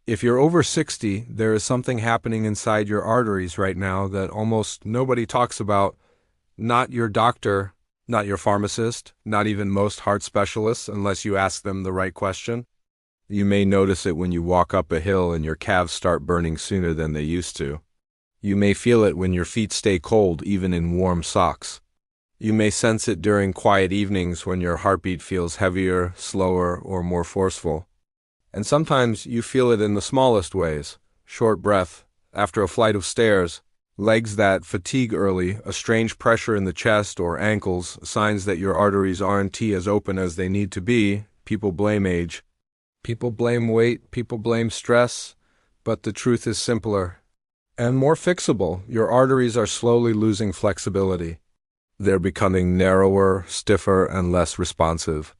If you're over 60, there is something happening inside your arteries right now that almost nobody talks about. Not your doctor, not your pharmacist, not even most heart specialists unless you ask them the right question. You may notice it when you walk up a hill and your calves start burning sooner than they used to. You may feel it when your feet stay cold even in warm socks. You may sense it during quiet evenings when your heartbeat feels heavier, slower, or more forceful. And sometimes you feel it in the smallest ways: short breath after a flight of stairs, legs that fatigue early, a strange pressure in the chest or ankles, signs that your arteries aren't as open as they need to be. People blame age. People blame weight. People blame stress. But the truth is simpler and more fixable. Your arteries are slowly losing flexibility. They're becoming narrower, stiffer, and less responsive.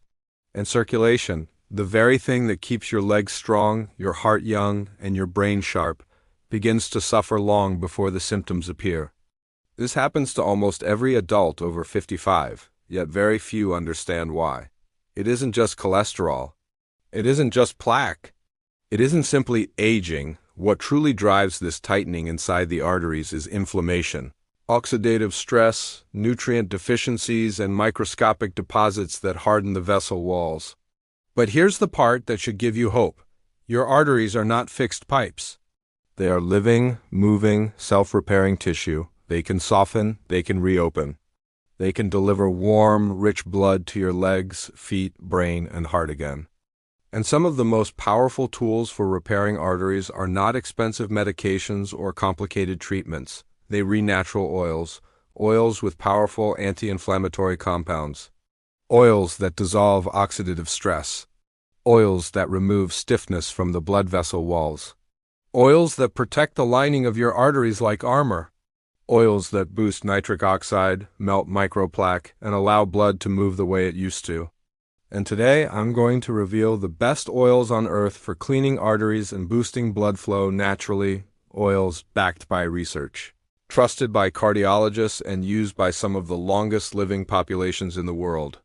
And circulation, the very thing that keeps your legs strong, your heart young, and your brain sharp, begins to suffer long before the symptoms appear. This happens to almost every adult over 55, yet very few understand why. It isn't just cholesterol. It isn't just plaque. It isn't simply aging. What truly drives this tightening inside the arteries is inflammation, oxidative stress, nutrient deficiencies, and microscopic deposits that harden the vessel walls. But here's the part that should give you hope. Your arteries are not fixed pipes. They are living, moving, self-repairing tissue. They can soften, they can reopen. They can deliver warm, rich blood to your legs, feet, brain, and heart again. And some of the most powerful tools for repairing arteries are not expensive medications or complicated treatments. They are natural oils, oils with powerful anti-inflammatory compounds, oils that dissolve oxidative stress, oils that remove stiffness from the blood vessel walls, oils that protect the lining of your arteries like armor, oils that boost nitric oxide, melt microplaque, and allow blood to move the way it used to. And today, I'm going to reveal the best oils on earth for cleaning arteries and boosting blood flow naturally, oils backed by research, trusted by cardiologists and used by some of the longest living populations in the world.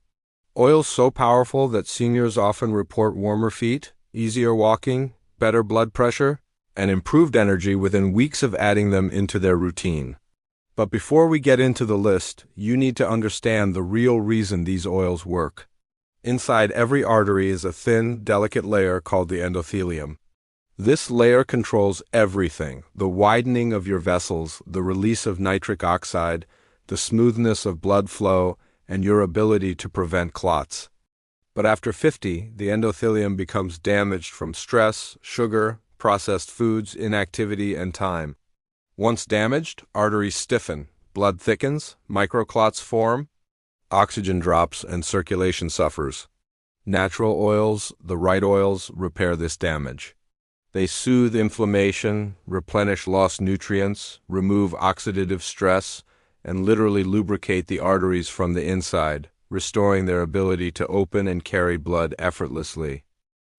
Oils so powerful that seniors often report warmer feet, easier walking, better blood pressure, and improved energy within weeks of adding them into their routine. But before we get into the list, you need to understand the real reason these oils work. Inside every artery is a thin, delicate layer called the endothelium. This layer controls everything: the widening of your vessels, the release of nitric oxide, the smoothness of blood flow, and your ability to prevent clots. But after 50, the endothelium becomes damaged from stress, sugar, processed foods, inactivity, and time. Once damaged, arteries stiffen, blood thickens, microclots form, oxygen drops, and circulation suffers. Natural oils, the right oils, repair this damage. They soothe inflammation, replenish lost nutrients, remove oxidative stress, and literally lubricate the arteries from the inside, restoring their ability to open and carry blood effortlessly.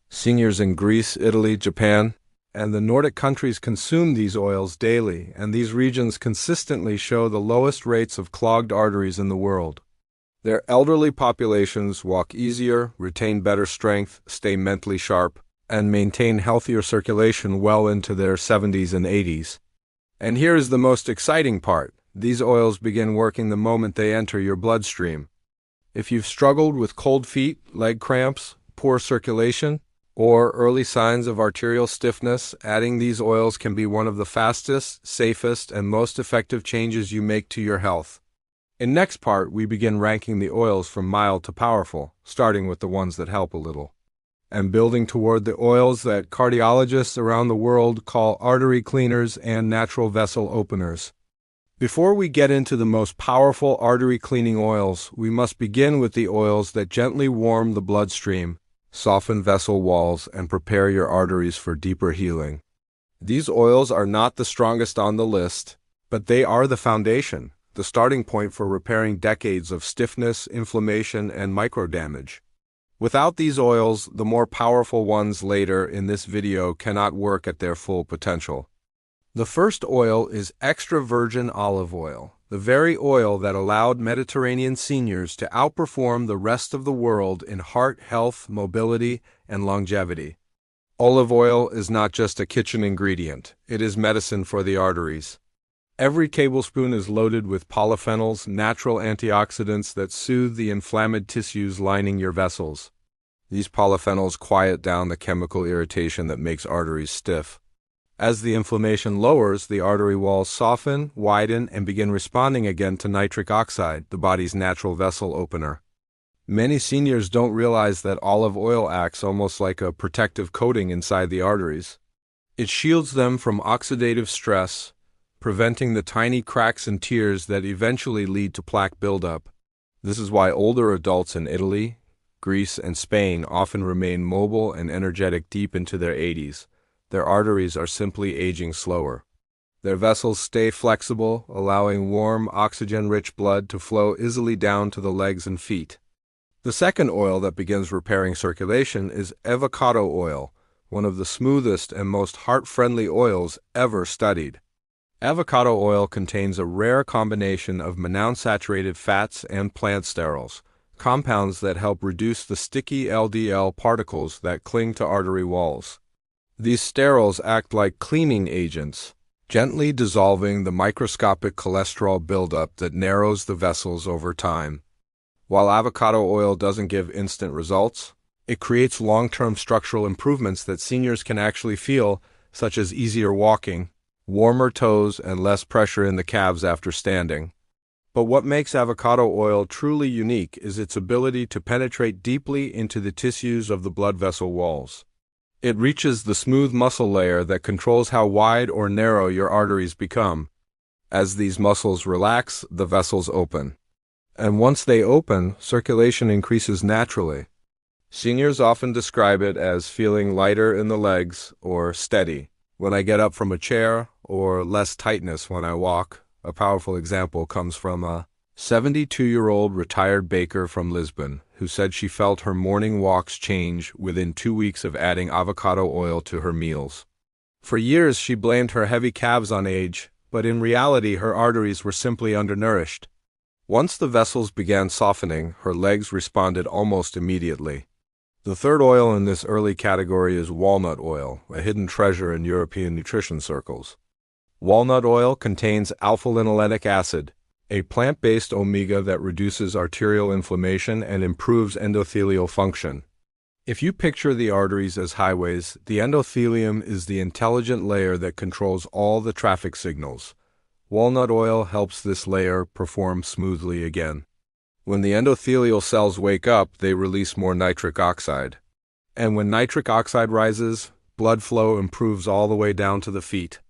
Seniors in Greece, Italy, Japan, and the Nordic countries consume these oils daily, and these regions consistently show the lowest rates of clogged arteries in the world. Their elderly populations walk easier, retain better strength, stay mentally sharp, and maintain healthier circulation well into their 70s and 80s. And here is the most exciting part. These oils begin working the moment they enter your bloodstream. If you've struggled with cold feet, leg cramps, poor circulation, or early signs of arterial stiffness, adding these oils can be one of the fastest, safest, and most effective changes you make to your health. In next part, we begin ranking the oils from mild to powerful, starting with the ones that help a little, and building toward the oils that cardiologists around the world call artery cleaners and natural vessel openers. Before we get into the most powerful artery cleaning oils, we must begin with the oils that gently warm the bloodstream, soften vessel walls, and prepare your arteries for deeper healing. These oils are not the strongest on the list, but they are the foundation, the starting point for repairing decades of stiffness, inflammation, and microdamage. Without these oils, the more powerful ones later in this video cannot work at their full potential. The first oil is extra virgin olive oil, the very oil that allowed Mediterranean seniors to outperform the rest of the world in heart health, mobility, and longevity. Olive oil is not just a kitchen ingredient, it is medicine for the arteries. Every tablespoon is loaded with polyphenols, natural antioxidants that soothe the inflamed tissues lining your vessels. These polyphenols quiet down the chemical irritation that makes arteries stiff. As the inflammation lowers, the artery walls soften, widen, and begin responding again to nitric oxide, the body's natural vessel opener. Many seniors don't realize that olive oil acts almost like a protective coating inside the arteries. It shields them from oxidative stress, preventing the tiny cracks and tears that eventually lead to plaque buildup. This is why older adults in Italy, Greece, and Spain often remain mobile and energetic deep into their 80s. Their arteries are simply aging slower. Their vessels stay flexible, allowing warm, oxygen-rich blood to flow easily down to the legs and feet. The second oil that begins repairing circulation is avocado oil, one of the smoothest and most heart-friendly oils ever studied. Avocado oil contains a rare combination of monounsaturated fats and plant sterols, compounds that help reduce the sticky LDL particles that cling to artery walls. These sterols act like cleaning agents, gently dissolving the microscopic cholesterol buildup that narrows the vessels over time. While avocado oil doesn't give instant results, it creates long-term structural improvements that seniors can actually feel, such as easier walking, warmer toes, and less pressure in the calves after standing. But what makes avocado oil truly unique is its ability to penetrate deeply into the tissues of the blood vessel walls. It reaches the smooth muscle layer that controls how wide or narrow your arteries become. As these muscles relax, the vessels open. And once they open, circulation increases naturally. Seniors often describe it as feeling lighter in the legs or steady when I get up from a chair, or less tightness when I walk. A powerful example comes from a 72-year-old retired baker from Lisbon who said she felt her morning walks change within 2 weeks of adding avocado oil to her meals. For years she blamed her heavy calves on age, but in reality her arteries were simply undernourished. Once the vessels began softening, her legs responded almost immediately. The third oil in this early category is walnut oil, a hidden treasure in European nutrition circles. Walnut oil contains alpha-linolenic acid, a plant-based omega that reduces arterial inflammation and improves endothelial function. If you picture the arteries as highways, the endothelium is the intelligent layer that controls all the traffic signals. Walnut oil helps this layer perform smoothly again. When the endothelial cells wake up, they release more nitric oxide. And when nitric oxide rises, blood flow improves all the way down to the feet.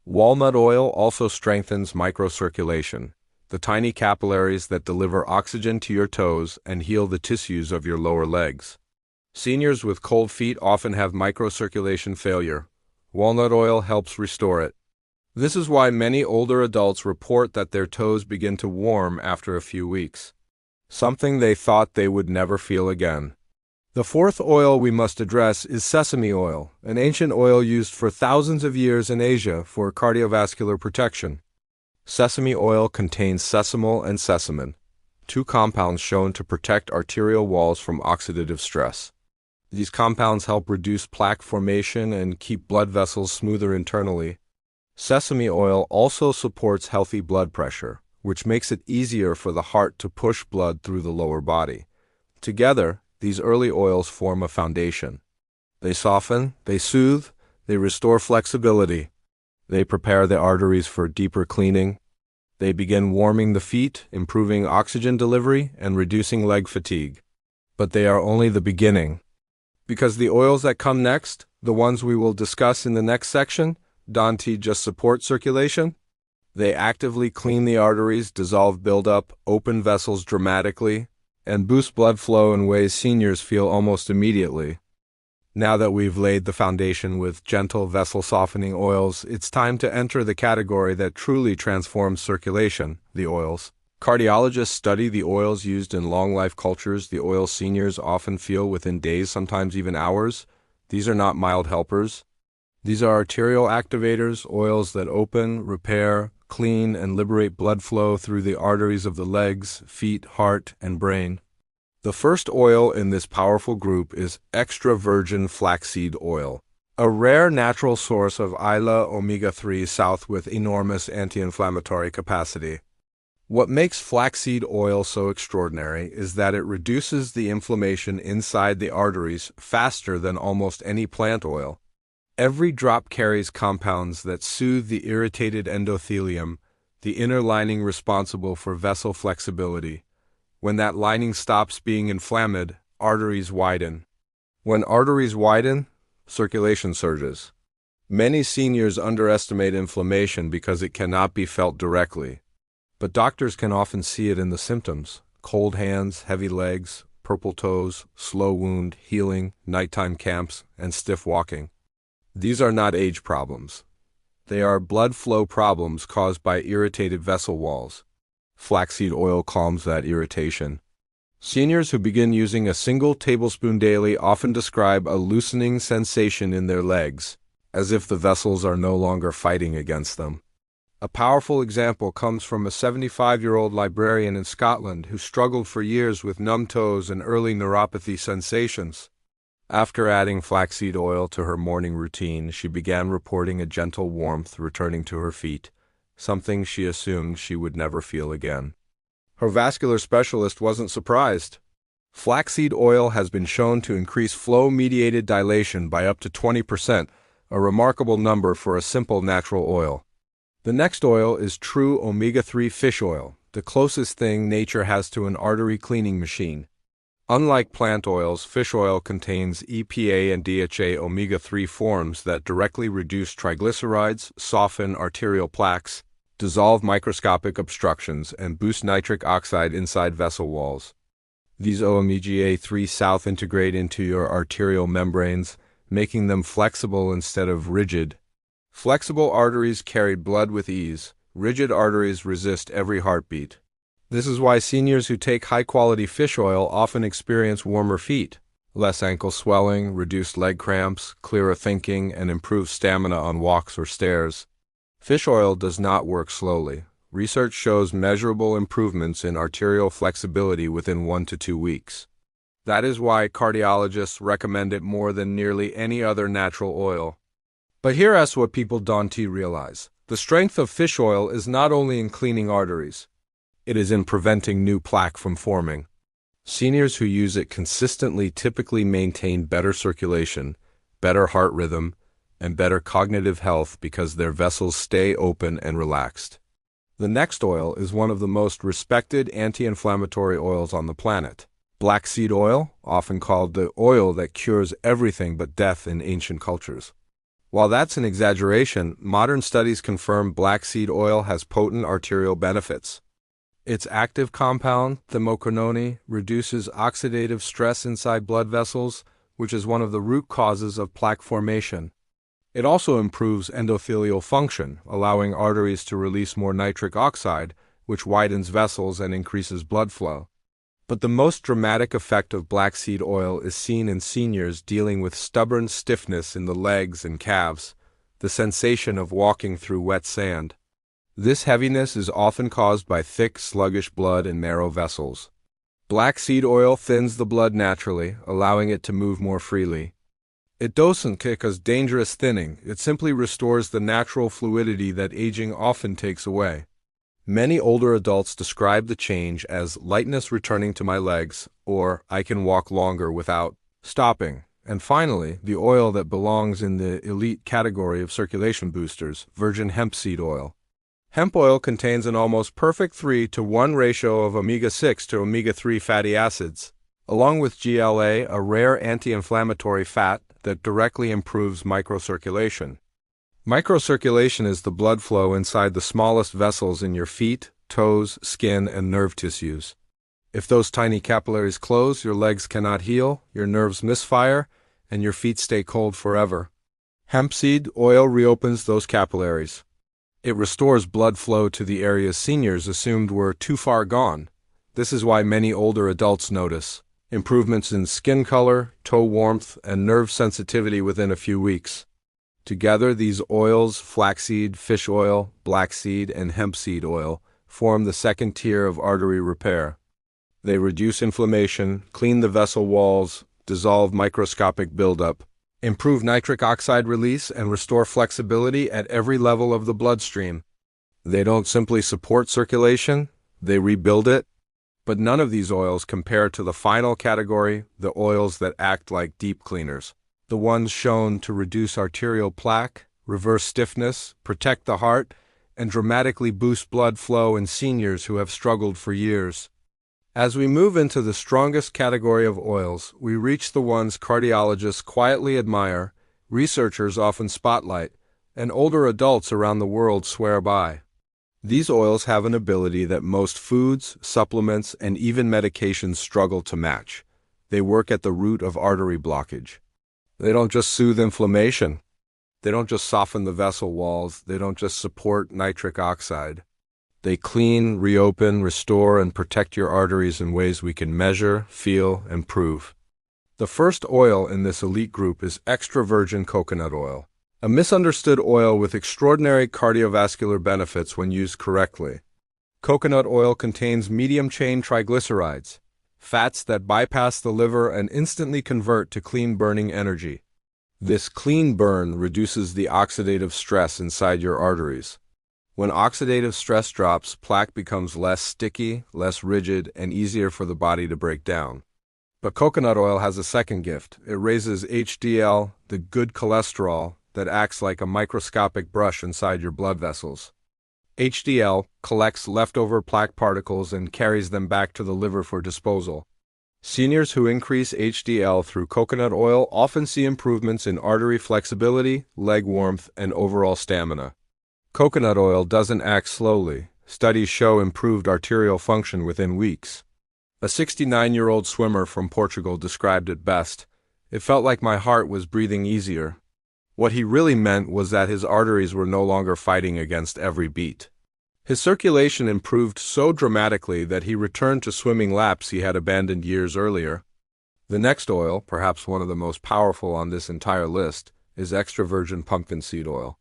Walnut oil also strengthens microcirculation, the tiny capillaries that deliver oxygen to your toes and heal the tissues of your lower legs. Seniors with cold feet often have microcirculation failure. Walnut oil helps restore it. This is why many older adults report that their toes begin to warm after a few weeks, something they thought they would never feel again. The fourth oil we must address is sesame oil, an ancient oil used for thousands of years in Asia for cardiovascular protection. Sesame oil contains sesamol and sesamin, two compounds shown to protect arterial walls from oxidative stress. These compounds help reduce plaque formation and keep blood vessels smoother internally. Sesame oil also supports healthy blood pressure, which makes it easier for the heart to push blood through the lower body. Together, these early oils form a foundation. They soften, they soothe, they restore flexibility. They prepare the arteries for deeper cleaning. They begin warming the feet, improving oxygen delivery, and reducing leg fatigue. But they are only the beginning. Because the oils that come next, the ones we will discuss in the next section, don't just support circulation. They actively clean the arteries, dissolve buildup, open vessels dramatically, and boost blood flow in ways seniors feel almost immediately. Now that we've laid the foundation with gentle vessel-softening oils, it's time to enter the category that truly transforms circulation, the oils. Cardiologists study the oils used in long-life cultures, the oils seniors often feel within days, sometimes even hours. These are not mild helpers. These are arterial activators, oils that open, repair, clean, and liberate blood flow through the arteries of the legs, feet, heart, and brain. The first oil in this powerful group is extra virgin flaxseed oil, a rare natural source of ILA omega-3 south with enormous anti-inflammatory capacity. What makes flaxseed oil so extraordinary is that it reduces the inflammation inside the arteries faster than almost any plant oil. Every drop carries compounds that soothe the irritated endothelium, the inner lining responsible for vessel flexibility. When that lining stops being inflamed, arteries widen. When arteries widen, circulation surges. Many seniors underestimate inflammation because it cannot be felt directly. But doctors can often see it in the symptoms: cold hands, heavy legs, purple toes, slow wound, healing, nighttime cramps, and stiff walking. These are not age problems. They are blood flow problems caused by irritated vessel walls. Flaxseed oil calms that irritation. Seniors who begin using a single tablespoon daily often describe a loosening sensation in their legs, as if the vessels are no longer fighting against them. A powerful example comes from a 75-year-old librarian in Scotland who struggled for years with numb toes and early neuropathy sensations. After adding flaxseed oil to her morning routine, she began reporting a gentle warmth returning to her feet, something she assumed she would never feel again. Her vascular specialist wasn't surprised. Flaxseed oil has been shown to increase flow-mediated dilation by up to 20%, a remarkable number for a simple natural oil. The next oil is true omega-3 fish oil, the closest thing nature has to an artery-cleaning machine. Unlike plant oils, fish oil contains EPA and DHA omega-3 forms that directly reduce triglycerides, soften arterial plaques, dissolve microscopic obstructions, and boost nitric oxide inside vessel walls. These omega-3 south integrate into your arterial membranes, making them flexible instead of rigid. Flexible arteries carry blood with ease. Rigid arteries resist every heartbeat. This is why seniors who take high-quality fish oil often experience warmer feet, less ankle swelling, reduced leg cramps, clearer thinking, and improved stamina on walks or stairs. Fish oil does not work slowly. Research shows measurable improvements in arterial flexibility within 1 to 2 weeks. That is why cardiologists recommend it more than nearly any other natural oil. But here's what people don't realize. The strength of fish oil is not only in cleaning arteries. It is in preventing new plaque from forming. Seniors who use it consistently typically maintain better circulation, better heart rhythm, and better cognitive health because their vessels stay open and relaxed. The next oil is one of the most respected anti-inflammatory oils on the planet. Black seed oil, often called the oil that cures everything but death in ancient cultures. While that's an exaggeration, modern studies confirm black seed oil has potent arterial benefits. Its active compound, thymoquinone, reduces oxidative stress inside blood vessels, which is one of the root causes of plaque formation. It also improves endothelial function, allowing arteries to release more nitric oxide, which widens vessels and increases blood flow. But the most dramatic effect of black seed oil is seen in seniors dealing with stubborn stiffness in the legs and calves, the sensation of walking through wet sand. This heaviness is often caused by thick, sluggish blood and narrow vessels. Black seed oil thins the blood naturally, allowing it to move more freely. It doesn't cause dangerous thinning, it simply restores the natural fluidity that aging often takes away. Many older adults describe the change as lightness returning to my legs, or I can walk longer without stopping. And finally, the oil that belongs in the elite category of circulation boosters, virgin hemp seed oil. Hemp oil contains an almost perfect 3-to-1 ratio of omega-6 to omega-3 fatty acids, along with GLA, a rare anti-inflammatory fat that directly improves microcirculation. Microcirculation is the blood flow inside the smallest vessels in your feet, toes, skin, and nerve tissues. If those tiny capillaries close, your legs cannot heal, your nerves misfire, and your feet stay cold forever. Hemp seed oil reopens those capillaries. It restores blood flow to the areas seniors assumed were too far gone. This is why many older adults notice improvements in skin color, toe warmth, and nerve sensitivity within a few weeks. Together, these oils, flaxseed, fish oil, black seed, and hemp seed oil, form the second tier of artery repair. They reduce inflammation, clean the vessel walls, dissolve microscopic buildup, improve nitric oxide release, and restore flexibility at every level of the bloodstream. They don't simply support circulation, they rebuild it. But none of these oils compare to the final category, the oils that act like deep cleaners. The ones shown to reduce arterial plaque, reverse stiffness, protect the heart, and dramatically boost blood flow in seniors who have struggled for years. As we move into the strongest category of oils, we reach the ones cardiologists quietly admire, researchers often spotlight, and older adults around the world swear by. These oils have an ability that most foods, supplements, and even medications struggle to match. They work at the root of artery blockage. They don't just soothe inflammation. They don't just soften the vessel walls. They don't just support nitric oxide. They clean, reopen, restore, and protect your arteries in ways we can measure, feel, and prove. The first oil in this elite group is extra virgin coconut oil, a misunderstood oil with extraordinary cardiovascular benefits when used correctly. Coconut oil contains medium-chain triglycerides, fats that bypass the liver and instantly convert to clean-burning energy. This clean burn reduces the oxidative stress inside your arteries. When oxidative stress drops, plaque becomes less sticky, less rigid, and easier for the body to break down. But coconut oil has a second gift. It raises HDL, the good cholesterol, that acts like a microscopic brush inside your blood vessels. HDL collects leftover plaque particles and carries them back to the liver for disposal. Seniors who increase HDL through coconut oil often see improvements in artery flexibility, leg warmth, and overall stamina. Coconut oil doesn't act slowly. Studies show improved arterial function within weeks. A 69-year-old swimmer from Portugal described it best. It felt like my heart was breathing easier. What he really meant was that his arteries were no longer fighting against every beat. His circulation improved so dramatically that he returned to swimming laps he had abandoned years earlier. The next oil, perhaps one of the most powerful on this entire list, is extra virgin pumpkin seed oil.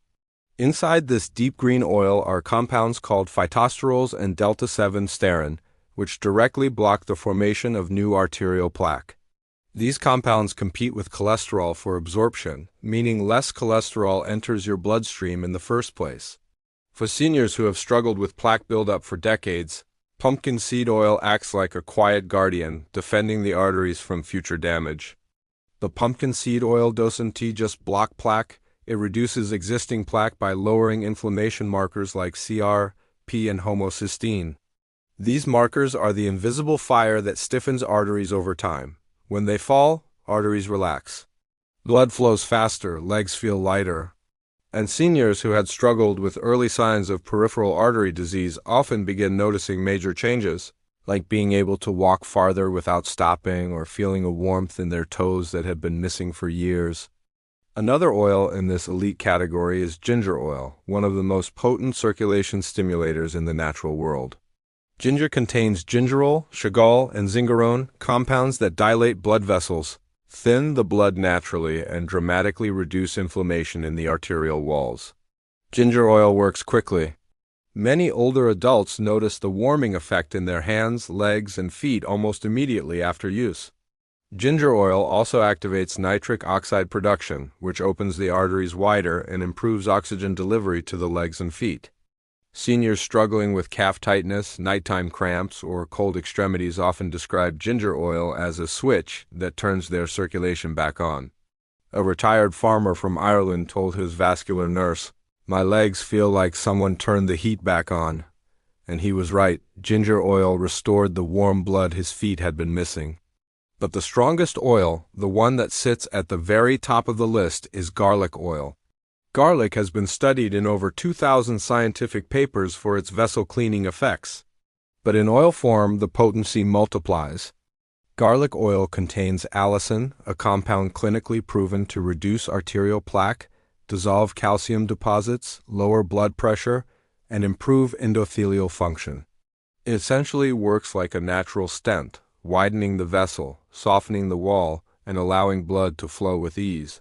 Inside this deep green oil are compounds called phytosterols and delta-7 stearin, which directly block the formation of new arterial plaque. These compounds compete with cholesterol for absorption, meaning less cholesterol enters your bloodstream in the first place. For seniors who have struggled with plaque buildup for decades, pumpkin seed oil acts like a quiet guardian, defending the arteries from future damage. The pumpkin seed oil doesn't just block plaque, it reduces existing plaque by lowering inflammation markers like CRP and homocysteine. These markers are the invisible fire that stiffens arteries over time. When they fall, arteries relax. Blood flows faster, legs feel lighter. And seniors who had struggled with early signs of peripheral artery disease often begin noticing major changes, like being able to walk farther without stopping or feeling a warmth in their toes that had been missing for years. Another oil in this elite category is ginger oil, one of the most potent circulation stimulators in the natural world. Ginger contains gingerol, chagol, and zingerone, compounds that dilate blood vessels, thin the blood naturally, and dramatically reduce inflammation in the arterial walls. Ginger oil works quickly. Many older adults notice the warming effect in their hands, legs, and feet almost immediately after use. Ginger oil also activates nitric oxide production, which opens the arteries wider and improves oxygen delivery to the legs and feet. Seniors struggling with calf tightness, nighttime cramps, or cold extremities often describe ginger oil as a switch that turns their circulation back on. A retired farmer from Ireland told his vascular nurse, "My legs feel like someone turned the heat back on." And he was right. Ginger oil restored the warm blood his feet had been missing. But the strongest oil, the one that sits at the very top of the list, is garlic oil. Garlic has been studied in over 2,000 scientific papers for its vessel cleaning effects. But in oil form, the potency multiplies. Garlic oil contains allicin, a compound clinically proven to reduce arterial plaque, dissolve calcium deposits, lower blood pressure, and improve endothelial function. It essentially works like a natural stent, widening the vessel, softening the wall, and allowing blood to flow with ease.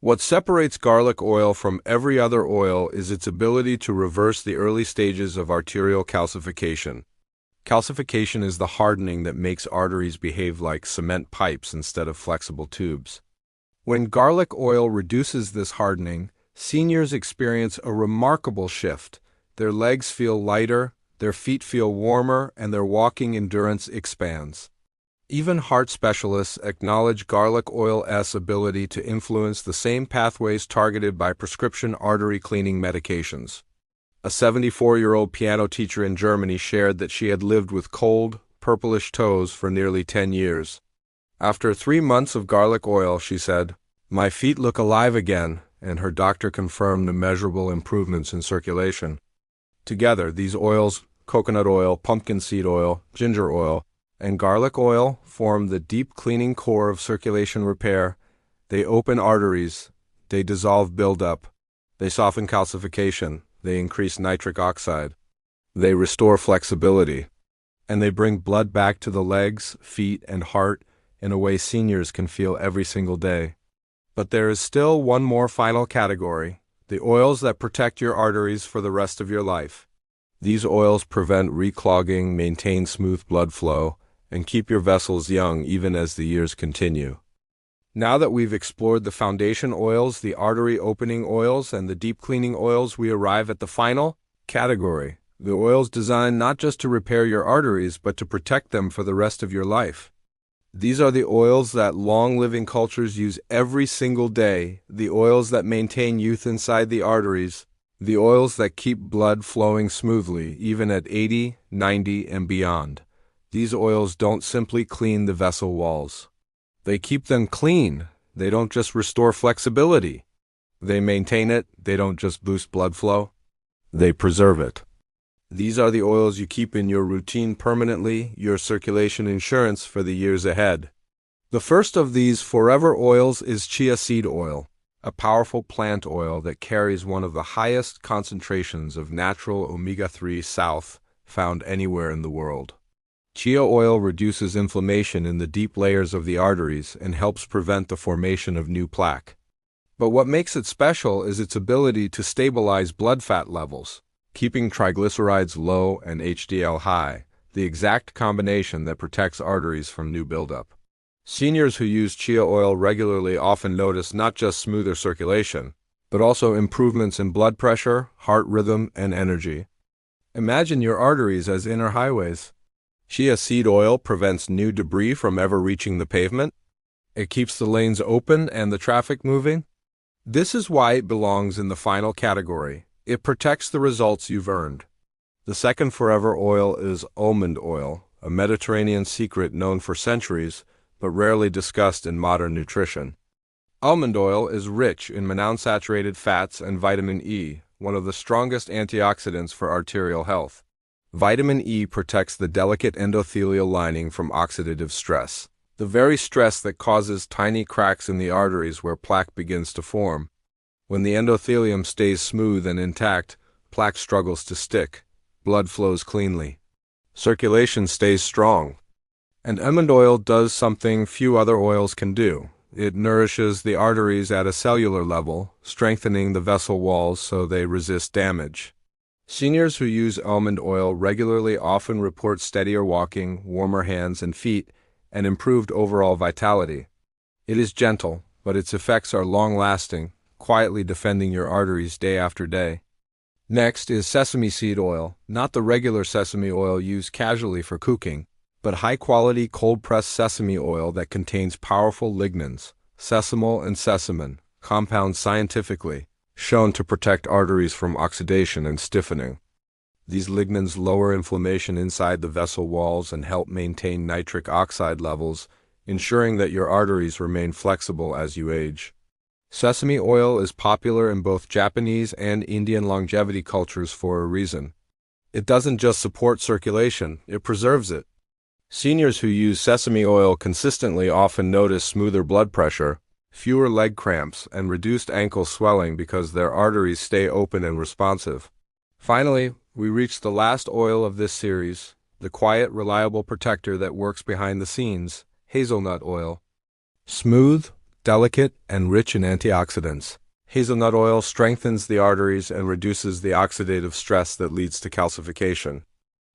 What separates garlic oil from every other oil is its ability to reverse the early stages of arterial calcification. Calcification is the hardening that makes arteries behave like cement pipes instead of flexible tubes. When garlic oil reduces this hardening, seniors experience a remarkable shift. Their legs feel lighter, their feet feel warmer, and their walking endurance expands. Even heart specialists acknowledge garlic oil's ability to influence the same pathways targeted by prescription artery-cleaning medications. A 74-year-old piano teacher in Germany shared that she had lived with cold, purplish toes for nearly 10 years. After 3 months of garlic oil, she said, "My feet look alive again," and her doctor confirmed the measurable improvements in circulation. Together, these oils, coconut oil, pumpkin seed oil, ginger oil, and garlic oil, form the deep cleaning core of circulation repair. They open arteries, they dissolve buildup, they soften calcification, they increase nitric oxide, they restore flexibility, and they bring blood back to the legs, feet, and heart in a way seniors can feel every single day. But there is still one more final category: the oils that protect your arteries for the rest of your life. These oils prevent reclogging, maintain smooth blood flow, and keep your vessels young even as the years continue. Now that we've explored the foundation oils, the artery opening oils, and the deep cleaning oils, we arrive at the final category: the oils designed not just to repair your arteries, but to protect them for the rest of your life. These are the oils that long-living cultures use every single day, the oils that maintain youth inside the arteries, the oils that keep blood flowing smoothly, even at 80, 90, and beyond. These oils don't simply clean the vessel walls. They keep them clean. They don't just restore flexibility. They maintain it. They don't just boost blood flow. They preserve it. These are the oils you keep in your routine permanently, your circulation insurance for the years ahead. The first of these forever oils is chia seed oil, a powerful plant oil that carries one of the highest concentrations of natural omega-3 south found anywhere in the world. Chia oil reduces inflammation in the deep layers of the arteries and helps prevent the formation of new plaque. But what makes it special is its ability to stabilize blood fat levels, keeping triglycerides low and HDL high, the exact combination that protects arteries from new buildup. Seniors who use chia oil regularly often notice not just smoother circulation, but also improvements in blood pressure, heart rhythm, and energy. Imagine your arteries as inner highways. Chia seed oil prevents new debris from ever reaching the pavement. It keeps the lanes open and the traffic moving. This is why it belongs in the final category. It protects the results you've earned. The second forever oil is almond oil, a Mediterranean secret known for centuries, but rarely discussed in modern nutrition. Almond oil is rich in monounsaturated fats and vitamin E, one of the strongest antioxidants for arterial health. Vitamin E protects the delicate endothelial lining from oxidative stress, the very stress that causes tiny cracks in the arteries where plaque begins to form. When the endothelium stays smooth and intact, plaque struggles to stick, blood flows cleanly, circulation stays strong. And almond oil does something few other oils can do. It nourishes the arteries at a cellular level, strengthening the vessel walls so they resist damage. Seniors who use almond oil regularly often report steadier walking, warmer hands and feet, and improved overall vitality. It is gentle, but its effects are long-lasting, quietly defending your arteries day after day. Next is sesame seed oil, not the regular sesame oil used casually for cooking, but high-quality cold-pressed sesame oil that contains powerful lignans, sesamol and sesamin, compounds scientifically shown to protect arteries from oxidation and stiffening. These lignans lower inflammation inside the vessel walls and help maintain nitric oxide levels, ensuring that your arteries remain flexible as you age. Sesame oil is popular in both Japanese and Indian longevity cultures for a reason. It doesn't just support circulation, it preserves it. Seniors who use sesame oil consistently often notice smoother blood pressure, fewer leg cramps, and reduced ankle swelling because their arteries stay open and responsive. Finally, we reach the last oil of this series, the quiet, reliable protector that works behind the scenes, hazelnut oil. Smooth, delicate, and rich in antioxidants, hazelnut oil strengthens the arteries and reduces the oxidative stress that leads to calcification.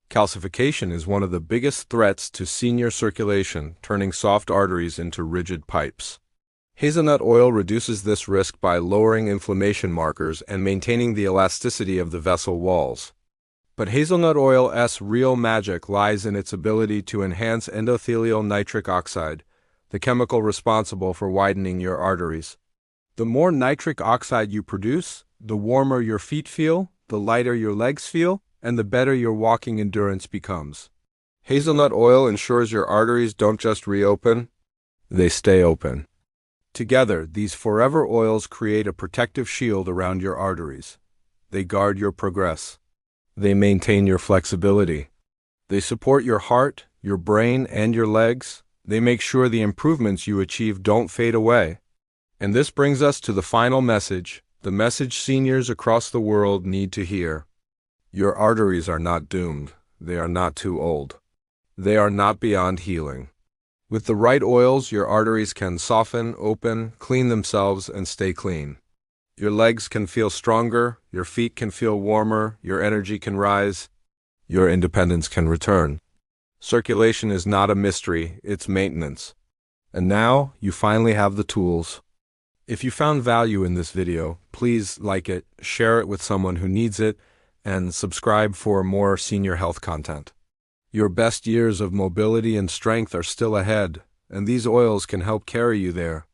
Calcification is one of the biggest threats to senior circulation, turning soft arteries into rigid pipes. Hazelnut oil reduces this risk by lowering inflammation markers and maintaining the elasticity of the vessel walls. But hazelnut oil's real magic lies in its ability to enhance endothelial nitric oxide, the chemical responsible for widening your arteries. The more nitric oxide you produce, the warmer your feet feel, the lighter your legs feel, and the better your walking endurance becomes. Hazelnut oil ensures your arteries don't just reopen, they stay open. Together, these forever oils create a protective shield around your arteries. They guard your progress. They maintain your flexibility. They support your heart, your brain, and your legs. They make sure the improvements you achieve don't fade away. And this brings us to the final message, the message seniors across the world need to hear. Your arteries are not doomed. They are not too old. They are not beyond healing. With the right oils, your arteries can soften, open, clean themselves, and stay clean. Your legs can feel stronger, your feet can feel warmer, your energy can rise, your independence can return. Circulation is not a mystery, it's maintenance. And now, you finally have the tools. If you found value in this video, please like it, share it with someone who needs it, and subscribe for more senior health content. Your best years of mobility and strength are still ahead, and these oils can help carry you there.